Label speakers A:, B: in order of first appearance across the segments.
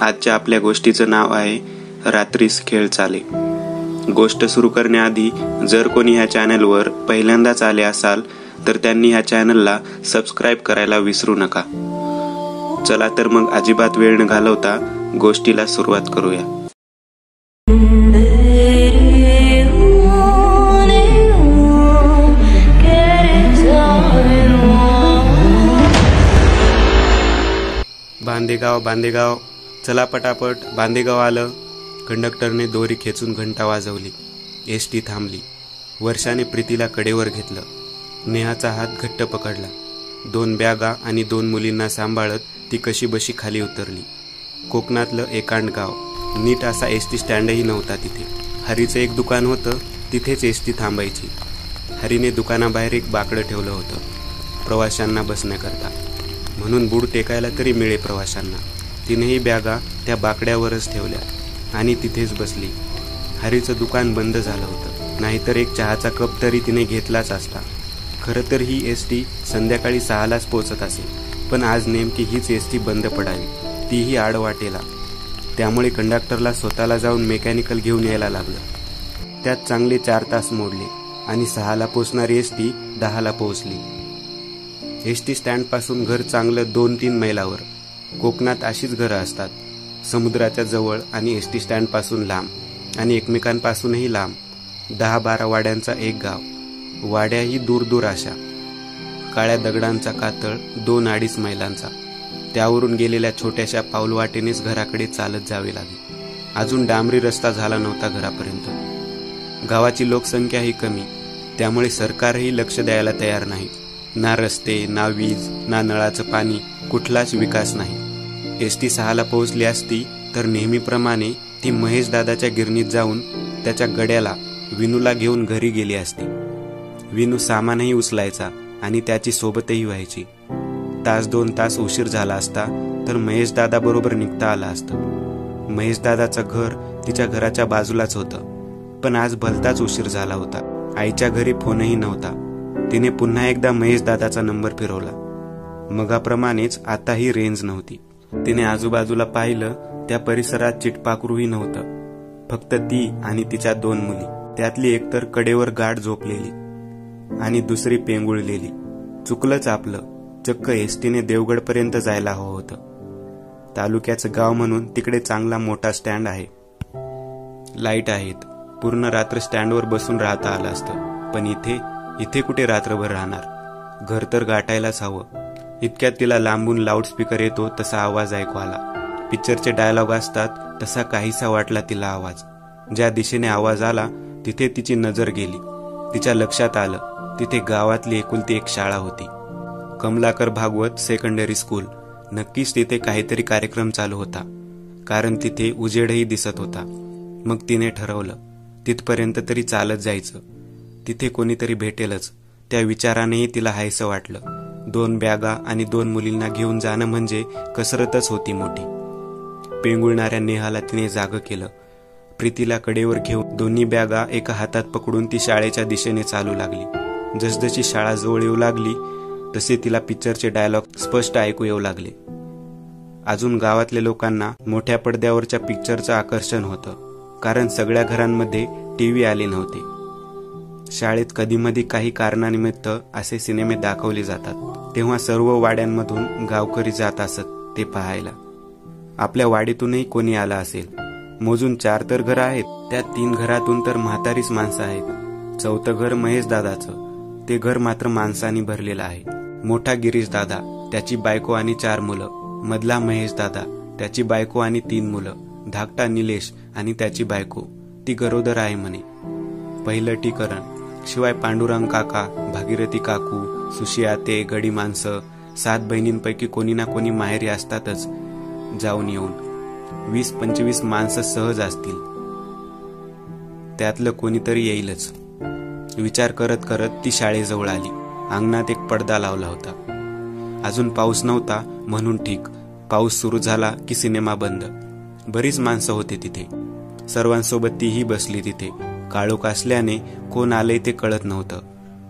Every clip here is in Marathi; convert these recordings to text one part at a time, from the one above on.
A: आजच्या आपल्या गोष्टीचं नाव आहे रात्रीस खेळ चाले। गोष्ट सुरू करण्याआधी जर कोणी ह्या चॅनलवर पहिल्यांदाच आले असाल तर त्यांनी ह्या चॅनलला सबस्क्राईब करायला विसरू नका। चला तर मग अजिबात वेळ न घालवता गोष्टीला सुरुवात करूया। बांदेगाव चला पटापट, बांदेगाव आलं। कंडक्टरने दोरी खेचून घंटा वाजवली। एसटी थांबली। वर्षाने प्रीतीला कडेवर घेतलं। नेहाचा हात घट्ट पकडला। 2 बॅगा आणि 2 मुलींना सांभाळत ती कशीबशी खाली उतरली। कोकणातलं एकांड गाव, नीट असा एसटी स्टँडही नव्हता तिथे। हरीचं एक दुकान होतं, तिथेच एसटी थांबायची। हरीने दुकानाबाहेर एक बाकडं ठेवलं होतं प्रवाशांना बसण्याकरता, म्हणून बुड टेकायला तरी मिळे प्रवाशांना। तिनेही बॅगा त्या बाकड्यावरच ठेवल्या आणि तिथेच बसली। हरीचं दुकान बंद झालं होतं, नाहीतर एक चहाचा कप तरी तिने घेतलाच असता। खरं तर ही एसटी संध्याकाळी 6लाच पोहोचत असे, पण आज नेमकी हीच एसटी बंद पडावी, तीही आडवाटेला। त्यामुळे कंडक्टरला स्वतःला जाऊन मेकॅनिकल घेऊन यायला लागलं। त्यात चांगले 4 तास मोडले आणि 6ला पोहोचणारी एसटी 10ला पोहोचली। एसटी स्टँडपासून घर चांगलं 2-3 मैलावर। कोकणात अशीच घरं असतात, समुद्राच्या जवळ आणि एसटी स्टँडपासून लांब आणि एकमेकांपासूनही लांब। 10-12 वाड्यांचा एक गाव। वाड्याही दूर दूर अशा। काळ्या दगडांचा कातळ 2-2.5 मैलांचा। त्यावरून गेलेल्या छोट्याशा पाऊलवाटेनेच घराकडे चालत जावे लागे। अजून डांबरी रस्ता झाला नव्हता घरापर्यंत। गावाची लोकसंख्याही कमी, त्यामुळे सरकारही लक्ष द्यायला तयार नाही। ना रस्ते, ना वीज, ना नळाचं पाणी, कुठलाच विकास नाही। एसटी 6ला पोहोचली असती तर नेहमीप्रमाणे ती महेश दादाच्या गिरणीत जाऊन त्याच्या गड्याला विनूला घेऊन घरी गेली असती। विनू सामानही उचलायचा आणि त्याची सोबतही व्हायची। 1-2 तास उशीर झाला असता तर महेश दादा बरोबर निघता आला असतं। महेश दादाचं घर तिच्या घराच्या बाजूलाच होतं, पण आज भलताच उशीर झाला होता। आईच्या घरी फोनही नव्हता। तिने पुन्हा एकदा महेश दादाचा नंबर फिरवला। मगाप्रमाणेच आताही रेंज नव्हती। तिने आजूबाजूला पाहिलं, त्या परिसरात चिटपाखरूही नव्हतं। फक्त ती आणि तिच्या 2 मुली, त्यातली एकतर कडेवर गाढ झोपलेली आणि दुसरी पेंगुळलेली। चुकलंच आपलं, चक्क एसटीने देवगडपर्यंत जायला हवं होतं। तालुक्याचं गाव म्हणून तिकडे चांगला मोठा स्टँड आहे, लाईट आहेत, पूर्ण रात्र स्टँडवर बसून राहता आलं असतं। पण इथे कुठे रात्रभर राहणार? घर तर गाठायलाच हवं। इतक्यात तिला लांबून लाऊडस्पीकर येतो तसा आवाज ऐकू आला। पिक्चरचे डायलॉग असतात तसा काहीसा वाटला तिला आवाज। ज्या दिशेने आवाज आला तिथे तिची नजर गेली। तिच्या लक्षात आलं, तिथे गावातली एकुलती एक शाळा होती, कमलाकर भागवत सेकंडरी स्कूल। नक्कीच तिथे काहीतरी कार्यक्रम चालू होता, कारण तिथे उजेडही दिसत होता। मग तिने ठरवलं, तिथपर्यंत तरी चालत जायचं, तिथे कोणीतरी भेटेलच। त्या विचारानेही तिला हायसं वाटलं। 2 बॅगा आणि 2 मुलींना घेऊन जाणं म्हणजे कसरतच होती मोठी। पेंगुळणाऱ्या नेहाला तिने जागं केलं। प्रीतीला कडेवर घेऊन दोन्ही बॅगा एका हातात पकडून ती शाळेच्या दिशेने चालू लागली। जसजशी शाळा जवळ येऊ लागली तसे तिला पिक्चरचे डायलॉग स्पष्ट ऐकू येऊ लागले। अजून गावातल्या लोकांना मोठ्या पडद्यावरच्या पिक्चरचं आकर्षण होतं, कारण सगळ्या घरांमध्ये टीव्ही आले नव्हते। शाळेत कधीमधी काही कारणानिमित्त असे सिनेमे दाखवले जातात, तेव्हा सर्व वाड्यांमधून गावकरी जात असत ते पाहायला। आपल्या वाडीतूनही कोणी आला असेल। मोजून 4 तर घरं आहेत, त्या 3 घरातून तर म्हातारीच माणसं आहेत। 4थं घर महेश दादाचं, ते घर मात्र माणसांनी भरलेलं आहे। मोठा गिरीश दादा, त्याची बायको आणि 4 मुलं। मधला महेश दादा, त्याची बायको आणि 3 मुलं। धाकटा निलेश आणि त्याची बायको, ती गरोदर आहे म्हणे। पहिलं टीकरण, शिवाय पांडुरंग काका, भागीरथी काकू, सुशी आते, गडी माणसं। 7 बहिणींपैकी कोणी ना कोणी माहेरी असतातच जाऊन येऊन। 20-25 माणसं सहज असतील, त्यातलं कोणीतरी येईलच। विचार करत करत ती शाळेजवळ आली। अंगणात एक पडदा लावला होता। अजून पाऊस नव्हता म्हणून ठीक, पाऊस सुरू झाला की सिनेमा बंद। बरीच माणसं होते तिथे, सर्वांसोबत तीही बसली तिथे। काळोख असल्याने कोण आले ते कळत नव्हतं।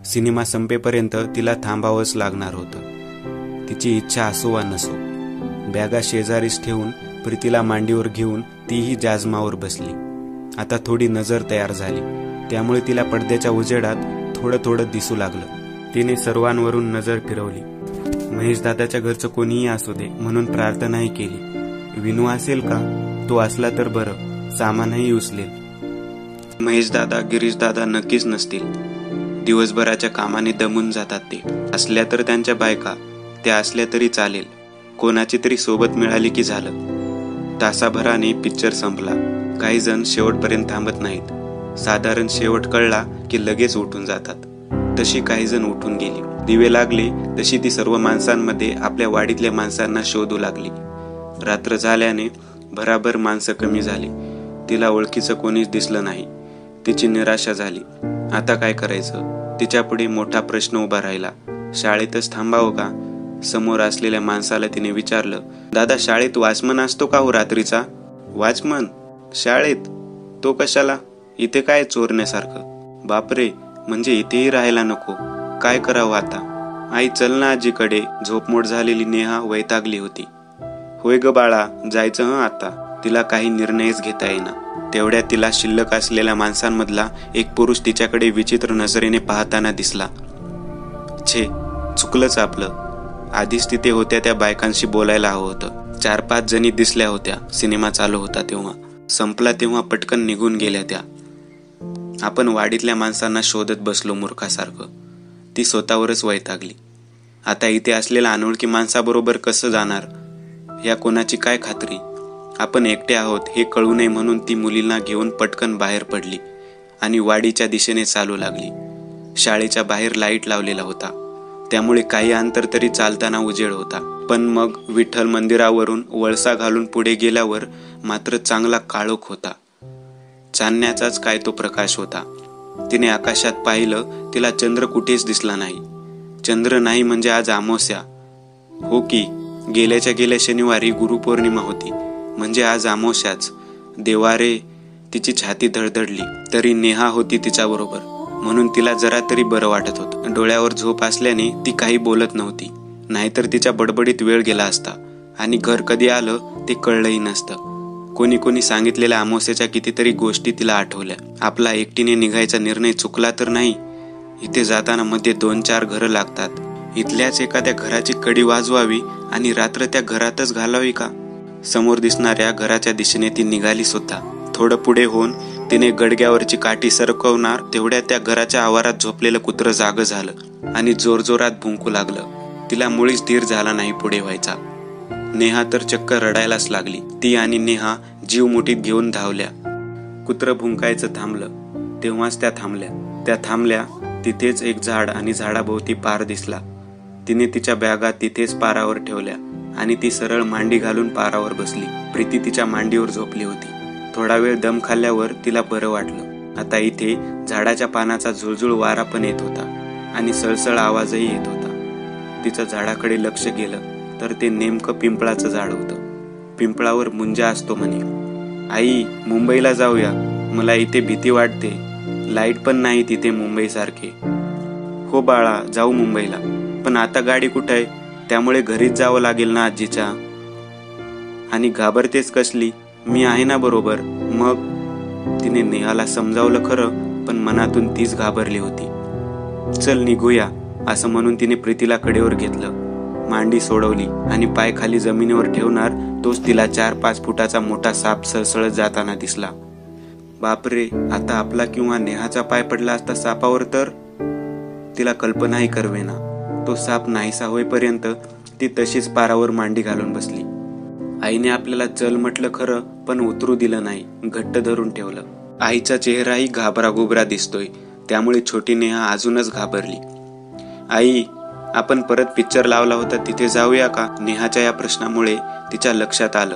A: सिनेमा संपेपर्यंत तिला थांबावंच लागणार होतं, तिची इच्छा असो वा नसो। बॅगा शेजारीच ठेवून प्रीतीला मांडीवर घेऊन तीही जाजमावर बसली. आता थोडी नजर तयार झाली, त्यामुळे तिला पडद्याच्या उजेडात थोडं थोडं दिसू लागलं. तिने सर्वांवरून नजर फिरवली. महेश दादाच्या घरचं कोणीही असू दे म्हणून प्रार्थनाही केली. विनू असेल का? तो असला तर बरं, सामानही उचलेल. महेश दादा, गिरीश दादा नक्कीच नसतील. दिवसभराच्या कामाने दमून जातात ते. असल्या तर त्यांच्या बायका, त्या असल्या तरी चालेल. कोणाची तरी सोबत मिळाली की झालं. तासाभराने पिक्चर संपला. काही जण शेवटपर्यंत थांबत नाहीत. साधारण शेवट कळला की लगेच उठून जातात. तशी काही जण उठून गेली. दिवे लागले तशी ती सर्व माणसांमध्ये आपल्या वाडीतल्या माणसांना शोधू लागली. रात्र झाल्याने भराभर माणसं कमी झाली. तिला ओळखीचं कोणीच दिसलं नाही. तिची निराशा झाली. आता काय करायचं? तिच्या पुढे मोठा प्रश्न उभा राहिला. शाळेतच थांबावं का? समोर असलेल्या माणसाला तिने विचारलं, दादा, शाळेत वॉचमन असतो का हो रात्रीचा? वॉचमन? शाळेत? तो कशाला? इथे काय चोरण्यासारखं? बापरे, म्हणजे इथेही राहायला नको. काय करावं आता? आई, चल ना आजीकडे. झोपमोड झालेली नेहा वैतागली होती. होय ग बाळा, जायचं हं आता. तिला काही निर्णयच घेता येईना. तेवढ्या तिला शिल्लक असलेल्या माणसांमधला एक पुरुष तिच्याकडे विचित्र नजरेने पाहताना दिसला. छे, चुकलंच आपलं. आधीच तिथे होत्या त्या बायकांशी बोलायला हवं होतं. 4-5 जणी दिसल्या होत्या. सिनेमा चालू होता तेव्हा. संपला तेव्हा पटकन निघून गेल्या त्या. आपण वाडीतल्या माणसांना शोधत बसलो मूर्खासारखं. ती स्वतःवरच वैतागली. आता इथे असलेल्या अनोळखी माणसाबरोबर कसं जाणार? या कोणाची काय खात्री? आपण एकटे आहोत हे कळू नये म्हणून ती मुलींना घेऊन पटकन बाहेर पडली आणि वाडीच्या दिशेने चालू लागली. शाळेच्या बाहेर लाईट लावलेला होता, त्यामुळे काही अंतर तरी चालताना उजेड होता. पण मग विठ्ठल मंदिरावरून वळसा घालून पुढे गेल्यावर मात्र चांगला काळोख होता. चांदण्याचाच काय तो प्रकाश होता. तिने आकाशात पाहिलं, तिला चंद्र कुठेच दिसला नाही. चंद्र नाही म्हणजे आज अमावस्या. हो की, गेल्या शनिवारी गुरुपौर्णिमा होती, म्हणजे आज अमावस्याच. देवा रे, तिची छाती धडधडली. तरी नेहा होती तिच्याबरोबर, म्हणून तिला जरा तरी बरं वाटत होतं. डोळ्यावर झोप असल्याने ती काही बोलत नव्हती. नाहीतर तिच्या बडबडीत वेळ गेला असता आणि घर कधी आलं ते कळलंही नसतं. कोणी सांगितलेल्या अमावस्याच्या कितीतरी गोष्टी तिला आठवल्या. आपला एकटीने निघायचा निर्णय चुकला तर नाही. इथे जाताना मध्ये 2-4 घरं लागतात. इथल्याच एखाद्या घराची कडी वाजवावी आणि रात्र त्या घरातच घालावी का? समोर दिसणाऱ्या घराच्या दिशेने ती निघाली सुद्धा. थोडं पुढे होऊन तिने गडग्यावरची काठी सरकवणार तेवढ्या त्या घराच्या आवारात झोपलेलं कुत्रं जागं झालं आणि जोरजोरात भुंकू लागलं. तिला मुळीच धीर झाला नाही पुढे व्हायचा. नेहा तर चक्क रडायलाच लागली. ती आणि नेहा जीव मुठीत घेऊन धावल्या. कुत्रं भुंकायचं थांबलं तेव्हाच त्या थांबल्या. तिथेच एक झाड आणि झाडाभोवती पार दिसला. तिने तिच्या बॅगा तिथेच पारावर ठेवल्या आणि ती सरळ मांडी घालून पारावर बसली. प्रीती तिच्या मांडीवर झोपली होती. थोडा वेळ दम खाल्ल्यावर तिला बरं वाटलं. आता इथे झाडाच्या पानाचा झुळझुळ वारा पण येत होता आणि सळसळ आवाजही येत होता. तिचं झाडाकडे लक्ष गेलं तर ते नेमकं पिंपळाचं झाड होतं. पिंपळावर मुंजा असतो म्हणे. आई, मुंबईला जाऊया. मला इथे भीती वाटते. लाईट पण नाही तिथे मुंबईसारखे. हो बाळा, जाऊ मुंबईला. पण आता गाडी कुठं आहे? त्यामुळे घरीच जावं लागेल ना आजीच्या. आणि घाबरतेस कसली? मी आहे ना बरोबर. मग तिने नेहाला समजावलं खरं, पण मनातून तीच घाबरली होती. चल निघूया, असं म्हणून तिने प्रीतीला कडेवर घेतलं. मांडी सोडवली आणि पाय खाली जमिनीवर ठेवणार तोच तिला 4-5 फुटाचा मोठा साप सळसळत जाताना दिसला. बापरे, आता आपला किंवा नेहाचा पाय पडला असता सापावर तर? तिला कल्पनाही करवेना. तो साप नाहीसा होईपर्यंत ती तशीच पारावर मांडी घालून बसली. आईने आपल्याला चल म्हटलं खरं, पण उतरू दिलं नाही. घट्ट धरून ठेवलं. आईचा चेहराही घाबरागुबरा दिसतोय, त्यामुळे छोटी नेहा अजूनच घाबरली. आई, आपण परत पिक्चर लावला होता तिथे जाऊया का? नेहाच्या या प्रश्नामुळे तिच्या लक्षात आलं.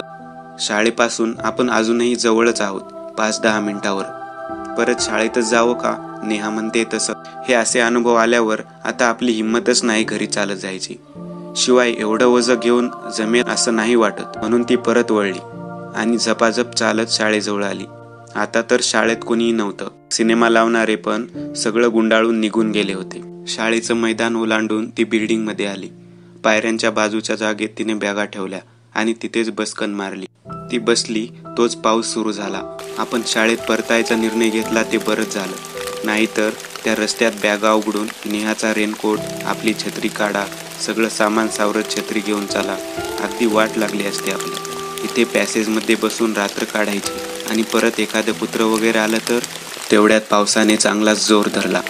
A: शाळेपासून आपण अजूनही जवळच आहोत, 5-10 मिनिटावर. परत शाळेतच जावं का? नेहा म्हणते तसं. हे असे अनुभव आल्यावर आता आपली हिंमतच नाही घरी चालत जायची. शिवाय एवढं वजं घेऊन जमेल असं नाही वाटत. म्हणून ती परत वळली आणि झपाझप चालत शाळेजवळ आली. आता तर शाळेत कोणीही नव्हतं. सिनेमा लावणारे पण सगळं गुंडाळून निघून गेले होते. शाळेचं मैदान ओलांडून ती बिल्डिंग मध्ये आली. पायऱ्यांच्या बाजूच्या जागेत तिने बॅगा ठेवल्या आणि तिथेच बसकन मारली. ती बसली तोच पाऊस सुरू झाला. आपण शाळेत परतायचा निर्णय घेतला ते बरंच झालं, नाहीतर त्या रस्त्यात बॅगा उघडून नेहाचा रेनकोट, आपली छत्री काढा, सगळं सामान सावरत छत्री घेऊन चला, अगदी वाट लागली असते आपली. इथे पॅसेजमध्ये बसून रात्र काढायची आणि परत एखादं कुत्रं वगैरे आलं तर. तेवढ्यात पावसाने चांगलाच जोर धरला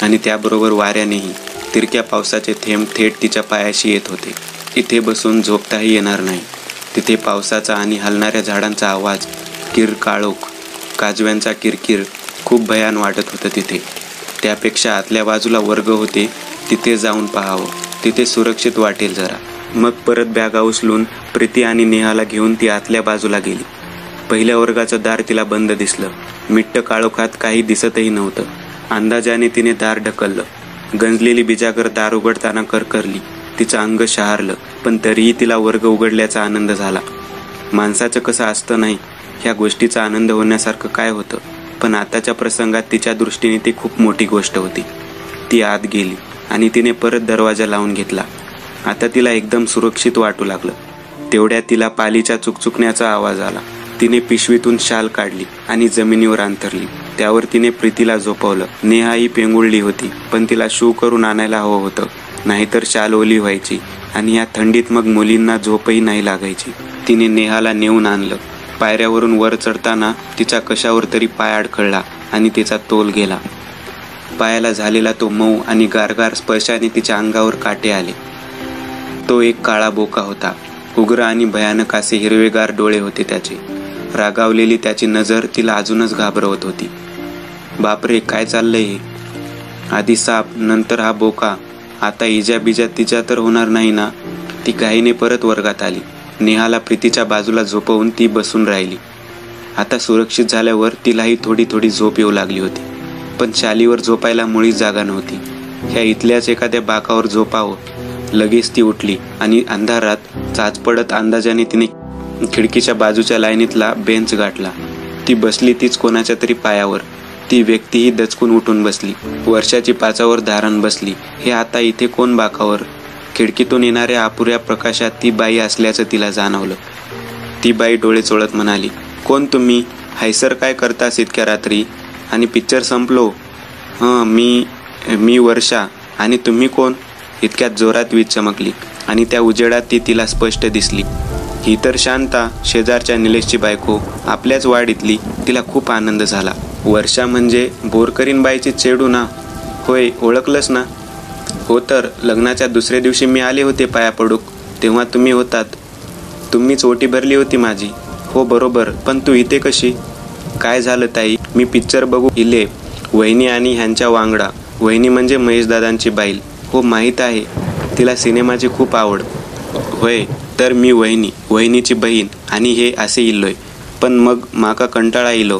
A: आणि त्याबरोबर वाऱ्यानेही. तिरक्या पावसाचे थेंब थेट तिच्या पायाशी येत होते. इथे बसून झोपताही येणार नाही. तिथे पावसाचा आणि हलणाऱ्या झाडांचा आवाज, किरकाळोख, काजव्यांचा किरकिर खूप भयान वाटत होतं तिथे. त्यापेक्षा आतल्या बाजूला वर्ग होते, तिथे जाऊन पाहावं, तिथे सुरक्षित वाटेल जरा. मग परत बॅगा उचलून प्रीती आणि नेहाला घेऊन ती आतल्या बाजूला गेली. पहिल्या वर्गाचं दार तिला बंद दिसलं. मिट्ट काळोखात काही दिसतही नव्हतं. अंदाजाने तिने दार ढकललं. गंजलेली बिजागर दार उघडताना करकरली. तिचं अंग शहारलं, पण तरीही तिला वर्ग उघडल्याचा आनंद झाला. माणसाचं कसं असतं नाही, ह्या गोष्टीचा आनंद होण्यासारखं काय होतं, पण आताच्या प्रसंगात तिच्या दृष्टीने ती खूप मोठी गोष्ट होती. ती आत गेली आणि तिने परत दरवाजा लावून घेतला. आता तिला एकदम सुरक्षित वाटू लागलं. तेवढ्यात तिला पालीच्या चुकचुकण्याचा आवाज आला. तिने पिशवीतून शाल काढली आणि जमिनीवर अंथरली. त्यावर तिने प्रीतीला झोपवलं. नेहा ही पेंगुळली होती, पण तिला शू करून आणायला हवं होतं, नाहीतर शाल ओली व्हायची आणि या थंडीत मग मुलींना झोपही नाही लागायची. तिने नेहाला नेऊन आणलं. पायऱ्यावरून वर चढताना तिचा कशावर तरी पाय अडखळला आणि तिचा तोल गेला. पायाला झालेला तो मऊ आणि गारगार स्पर्शाने तिच्या अंगावर काटे आले. तो एक काळा बोका होता. उग्र आणि भयानक असे हिरवेगार डोळे होते त्याचे. रागावलेली त्याची नजर तिला अजूनच घाबरवत होती. बापरे, काय चाललंय हे? आधी साप, नंतर हा बोका. आता इजा बिजा तिच्या तर होणार नाही ना? ती घाईने परत वर्गात आली. नेहाला प्रीतीच्या बाजूला झोपवून ती बसून राहिली. आता सुरक्षित झाल्यावर तिलाही थोडी थोडी झोप येऊ लागली होती, पण शालीवर झोपायला मुळीच जागा नव्हती. ह्या इथल्याच एखाद्या बाकावर झोपावं. लगेच ती उठली आणि अंधारात चाचपडत अंदाजाने तिने खिडकीच्या बाजूच्या लाईनीतला बेंच गाठला. ती बसली तीच कोणाच्या तरी पायावर. ती व्यक्तीही दचकून उठून बसली. वर्षाची पाचावर धारण बसली. हे आता इथे कोण बाकावर? खिडकीतून येणाऱ्या अपुऱ्या प्रकाशात ती बाई असल्याचं तिला जाणवलं. ती बाई डोळे चोळत म्हणाली, कोण तुम्ही? हायसर काय करतास इतक्या रात्री? आणि पिक्चर संपलो. मी वर्षा. आणि तुम्ही कोण? इतक्यात जोरात वीज चमकली आणि त्या उजेडात ती तिला स्पष्ट दिसली. ही तर शांता, शेजारच्या निलेशची बायको, आपल्याच वाडीतली. तिला खूप आनंद झाला. वर्षा म्हणजे बोरकरीन बाईची चेडू ना? होय, ओळखलंस ना? हो तर, लग्नाच्या दुसऱ्या दिवशी मी आले होते पाया पडूक, तेव्हा तुम्ही होतात. तुम्हीच ओटी भरली होती माझी. हो बरोबर, पण तू इथे कशी? काय झालं ताई? मी पिक्चर बघू इले, वहिनी आणि ह्यांच्या वांगडा. वहिनी म्हणजे महेशदादांची बाईल. हो माहीत आहे, तिला सिनेमाची खूप आवड. होय, तर मी वहिनीची बहीण आणि हे असे इल्लोय. पण मग माका कंटाळा इलो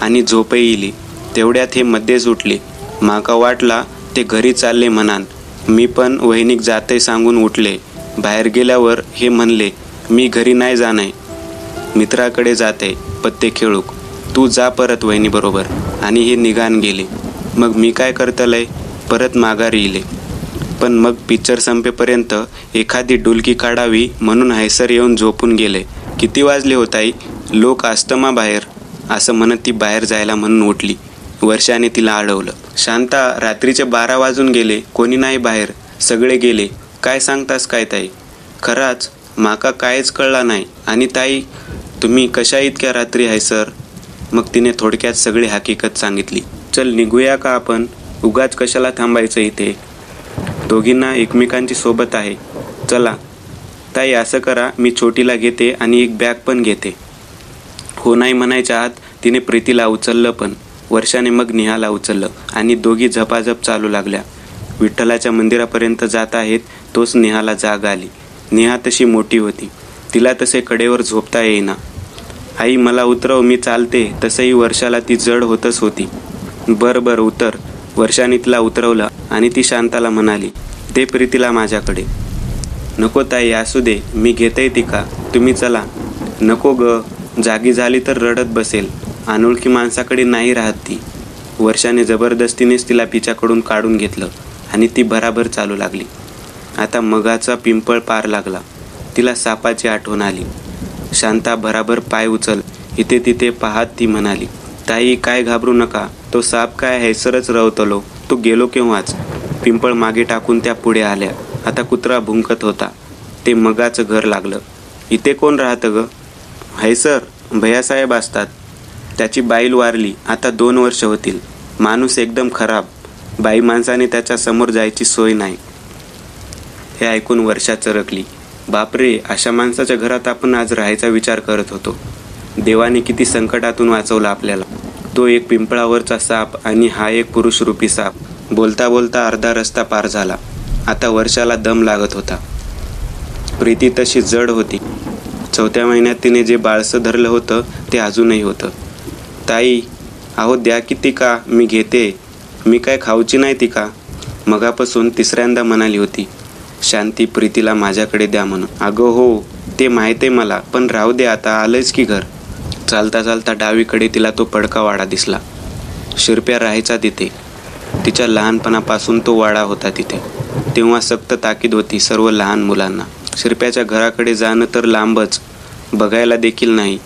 A: आणि झोपही इली. तेवढ्यात हे मध्येच उठले. माका वाटला ते घरी चालले म्हणान. मी पण वहिनीक जाते सांगून उठले. बाहेर गेल्यावर हे म्हणले, मी घरी नाही जाणे, मित्राकडे जाते पत्ते खेळूक. तू जा परत वहिनीबरोबर. आणि हे निघान गेले. मग मी काय करतलय? परत माघारी इले. पण मग पिक्चर संपेपर्यंत एखादी डुलकी काढावी म्हणून हैसर येऊन झोपून गेले. किती वाजले होताई? लोक अस्तमा बाहेर, असं म्हणत ती बाहेर जायला म्हणून उठली. वर्षाने तिला अडवलं. शांता, रात्रीचे 12 वाजून गेले, कोणी नाही बाहेर, सगळे गेले. काय सांगतास काय ताई? खराच, माका कायच कळला नाही. आणि ताई, तुम्ही कशा इतक्या रात्री हैसर? मग तिने थोडक्यात सगळी हकीकत सांगितली. चल निघूया का आपण? उगाच कशाला थांबायचं इथे? दोघींना एकमेकांची सोबत आहे. चला ताई, असं करा, मी छोटीला घेते आणि एक बॅग पण घेते. हो नाही म्हणायच्या आत तिने प्रीतीला उचललं, पण वर्षाने मग नेहाला उचललं आणि दोघी झपाझप चालू लागल्या. विठ्ठलाच्या मंदिरापर्यंत जात आहेत तोच नेहाला जाग आली. नेहा तशी मोठी होती, तिला तसे कडेवर झोपता येईना. आई मला उतरव, मी चालते. तसंही वर्षाला ती जड होतच होती. बरं उतर. वर्षाने तिला उतरवलं आणि ती शांताला म्हणाली, दे प्रीतीला माझ्याकडे. नको ताई, असू दे, मी घेते ती का, तुम्ही चला. नको ग, जागी झाली तर रडत बसेल. अनोळखी माणसाकडे नाही राहत ती. वर्षाने जबरदस्तीनेच तिला तिच्याकडून काढून घेतलं आणि ती भराभर चालू लागली. आता मगाचा पिंपळ पार लागला. तिला सापाची आठवण आली. शांता भराभर पाय उचल. इथे तिथे पाहत ती म्हणाली, ताई काय घाबरू नका, तो साप काय हैसरच रवतलो, तो गेलो केव्हाच. पिंपळ मागे टाकून त्या पुढे आल्या. आता कुत्रा भुंकत होता. ते मगाचं घर लागलं. इथे कोण राहतं ग? हैसर भैयासाहेब असतात. त्याची बाईल वारली आता 2 वर्ष होतील. माणूस एकदम खराब. बाई माणसाने त्याच्या समोर जायची सोय नाही. हे ऐकून वर्षा चरकली. बापरे, अशा माणसाच्या घरात आपण आज राहायचा विचार करत होतो. देवाने किती संकटातून वाचवला आपल्याला. तो एक पिंपळावरचा साप आणि हा एक पुरुषरूपी साप. बोलता बोलता अर्धा रस्ता पार झाला. आता वर्षाला दम लागत होता. प्रीती तशी जड होती. 4थ्या महिन्यात तिने जे बाळसं धरलं होतं ते अजूनही होतं. ताई अहो द्या की ती का, मी घेते. मी काय खाऊची नाही ती का? मगापासून 3ऱ्यांदा म्हणाली होती शांती प्रीतीला माझ्याकडे द्या म्हणून. अगं हो ते माहिती आहे मला, पण राहू दे आता, आलंच की घर. चालता चालता डावीकडे तिला तो पडका वाडा दिसला. शिरप्या राहायचा तिथे. तिच्या लहानपणापासून तो वाडा होता तिथे. तेव्हा सक्त ताकीद होती सर्व लहान मुलांना. शिरप्याच्या घराकडे जाणं तर लांबच, बघायला देखील नाही.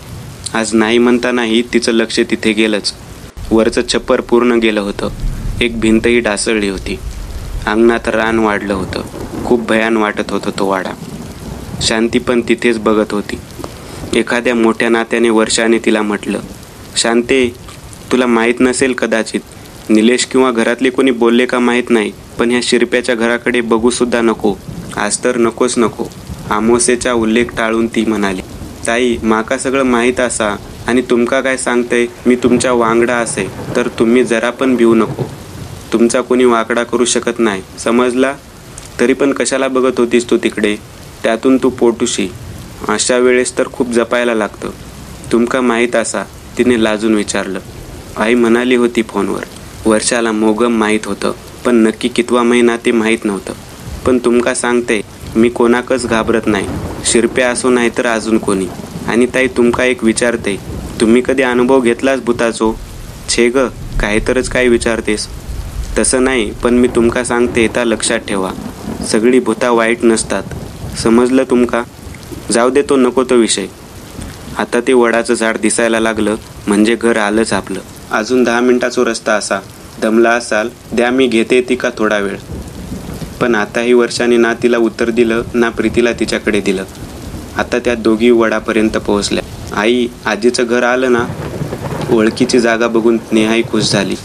A: आज नाही म्हणतानाही तिचं लक्ष तिथे गेलंच. वरचं छप्पर पूर्ण गेलं होतं. एक भिंतही ढासळली होती. अंगणात रान वाढलं होतं. खूप भयान वाटत होतं तो वाडा. शांती पण तिथेच बघत होती. एखाद्या मोठ्या नात्याने वर्षाने तिला म्हटलं, शांते तुला माहीत नसेल कदाचित, निलेश किंवा घरातले कोणी बोलले का माहीत नाही, पण ह्या शिरप्याच्या घराकडे बघूसुद्धा नको. आज तर नकोच नको. आमोसेचा उल्लेख टाळून ती म्हणाली, ताई माका सगळं माहीत असा आणि तुमका काय सांगतंय, मी तुमच्या वांगडा असे तर तुम्ही जरा पण भिवू नको. तुमचा कोणी वाकडा करू शकत नाही, समजला? तरी पण कशाला बघत होतीस तू तिकडे? त्यातून तू पोटुशी. अशा वेळेस तर खूप जपायला लागतं. तुमका माहीत असा? तिने लाजून विचारलं. आई म्हणाली होती फोनवर. वर्षाला मोगम माहीत होतं, पण नक्की कितवा महिना ते माहीत नव्हतं. पण तुमका सांगते, मी कोणाकच घाबरत नाही, शिरप्या असो नाही तर अजून कोणी. आणि ताई तुमका एक विचारते, तुम्ही कधी अनुभव घेतलाच भूताचो? छे ग, काहीतरच काय विचारतेस? तसं नाही, पण मी तुमका सांगते त्या लक्षात ठेवा, सगळी भूता वाईट नसतात. समजलं तुमका? जाऊ दे तो नको तो विषय. आता ते वडाचं झाड दिसायला लागलं म्हणजे घर आलंच आपलं. अजून 10 मिनिटाचा रस्ता असा. दमला असाल, द्या मी घेते ती का थोडा वेळ. पण आताही वर्षाने ना तिला उत्तर दिलं ना प्रीतीला तिच्याकडे दिलं. आता त्या दोघी वडापर्यंत पोहोचल्या. आई आजीचं घर आलं ना? ओळखीची जागा बघून नेहाही खुश झाली.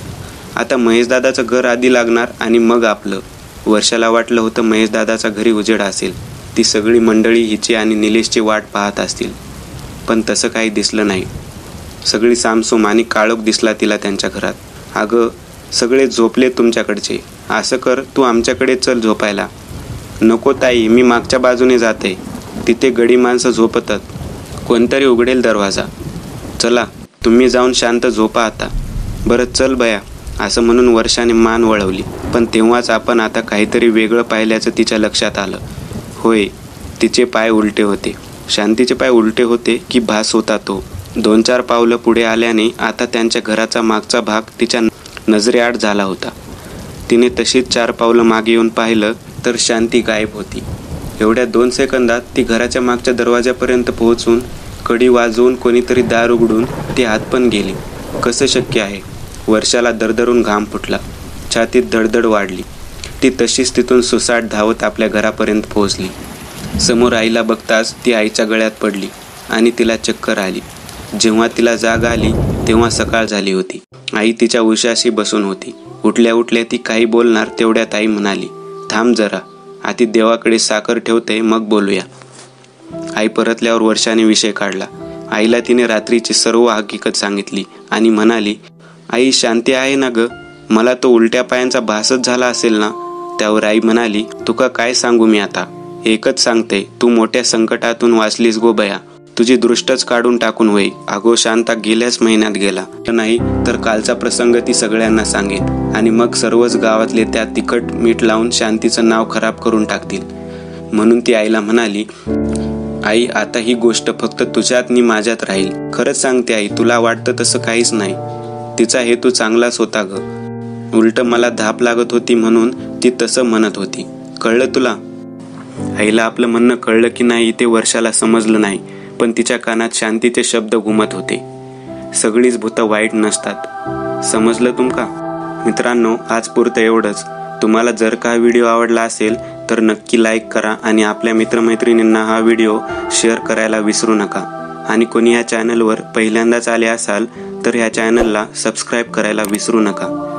A: आता महेशदादाचं घर आधी लागणार आणि मग आपलं. वर्षाला वाटलं होतं महेशदादाचा घरी उजेड असेल. ती सगळी मंडळी हिची आणि निलेशची वाट पाहत असतील. पण तसं काही दिसलं नाही. सगळी सामसूम आणि काळोख दिसला तिला त्यांच्या घरात. अगं सगळे झोपले तुमच्याकडचे. असं कर, तू आमच्याकडे चल झोपायला. नको ताई, मी मागच्या बाजूने जाते. तिथे गडी माणसं झोपतात. कोणतरी उघडेल दरवाजा. चला तुम्ही जाऊन शांत झोपा आता. बरं चल बया. असं म्हणून वर्षाने मान वळवली. पण तेव्हाच आपण आता काहीतरी वेगळं पाहिल्याचं तिच्या लक्षात आलं. होय, तिचे पाय उलटे होते. शांतीचे पाय उलटे होते की भास होता तो. 2-4 पावलं पुढे आल्याने आता त्यांच्या घराचा मागचा भाग तिच्या नजरेआड झाला होता. तिने तशीच 4 पावलं मागे येऊन पाहिलं तर शांती गायब होती. एवढ्या 2 सेकंदात ती घराच्या मागच्या दरवाजापर्यंत पोहोचून कडी वाजवून कोणीतरी दार उघडून ती आत पण गेली. कसं शक्य आहे? वर्षाला दरदरून घाम फुटला. छातीत धडधड वाढली. ती तशीच तिथून सुसाट धावत आपल्या घरापर्यंत पोहोचली. समोर आईला बघताच ती आईच्या गळ्यात पडली आणि तिला चक्कर आली. जेव्हा तिला जाग आली तेव्हा सकाळ झाली होती. आई तिच्या उशाशी बसून होती. उठल्या उठल्या ती काही बोलणार तेवढ्यात आई म्हणाली, थांब जरा, आधी देवाकडे साखर ठेवते मग बोलूया. आई परतल्यावर वर्षाने विषय काढला. आईला तिने रात्रीची सर्व हकीकत सांगितली आणि म्हणाली, आई शांती आहे ना ग? मला तो उलट्या पायांचा भासच झाला असेल ना? त्यावर आई म्हणाली, तुका काय सांगू मी आता? एकच सांगते, तू मोठ्या संकटातून वाचलीस गो बया. तुझी दृष्टच काढून टाकून होई. अगो शांता गेल्याच महिन्यात गेला. नाही तर कालचा प्रसंग ती सगळ्यांना सांगेल आणि मग सर्वच गावातले त्या तिखट मीठ लावून शांतीचं नाव खराब करून टाकतील. म्हणून ती आईला म्हणाली, आई आता ही गोष्ट फक्त तुझ्यात नि माझ्यात राहील. खरंच सांगते आई, तुला वाटतं तसं काहीच नाही. तिचा हेतू चांगलाच होता ग. उलट मला धाप लागत होती म्हणून ती तसं म्हणत होती. कळलं तुला? आईला आपलं म्हणणं कळलं की नाही ते वर्षाला समजलं नाही, पण तिच्या कानात शांतीचे शब्द घुमत होते. सगळीच भूतं वाईट नसतात. समजलं तुमका? मित्रांनो, आज पुरतं एवढंच. तुम्हाला जर का व्हिडिओ आवडला असेल तर नक्की लाईक करा आणि आपल्या मित्रमैत्रिणींना हा व्हिडिओ शेअर करायला विसरू नका. आणि कोणी या चॅनलवर पहिल्यांदाच आले असाल तर ह्या चॅनलला सबस्क्राईब करायला विसरू नका.